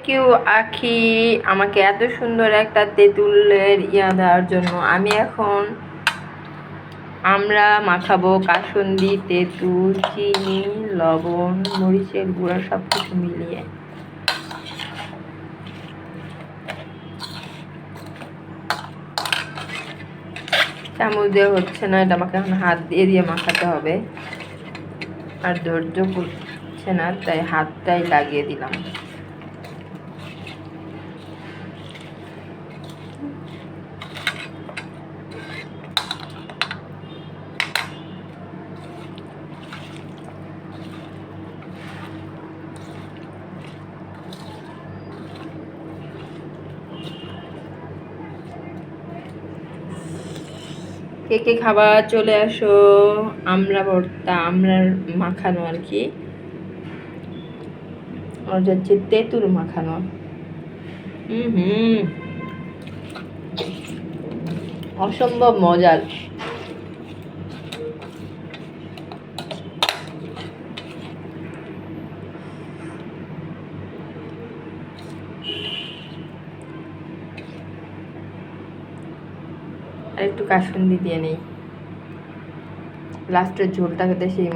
কেউ আখি আমাকে এত সুন্দর একটা তেঁতুলের দেওয়ার জন্য। আমি এখন আমরা মাখাবো কাসুন্দি, তেঁতুল, চিনি, লবণ, মরিচের গুঁড়া সব কিছু মিলিয়ে। চামচ দিয়ে হচ্ছে না, এটা আমাকে এখন হাত দিয়ে দিয়ে মাখাতে হবে। আর ধৈর্য করছে না, তাই হাতটাই লাগিয়ে দিলাম। কে কে খাবার চলে আসো। আমরা ভর্তা, আমরার মাখানো আর কি, আর যাচ্ছে তেঁতুল মাখানো। অসম্ভব মজার। আর একটু কাসুন্দি দিয়ে নেই, লাস্টের ঝোলটা খেতে সেই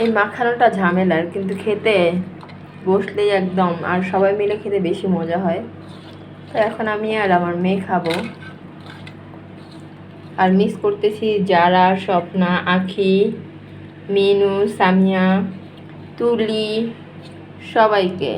এই মাখানোটা ঝামেলার, কিন্তু খেতে বসলেই একদম, আর সবাই মিলে খেতে বেশি মজা হয়। তো এখন আমি আর আমার মেয়ে খাবো। আর মিস করতেছি যারা, স্বপ্না, আখি, মিনু, সামিয়া, তুলি, সবাইকে।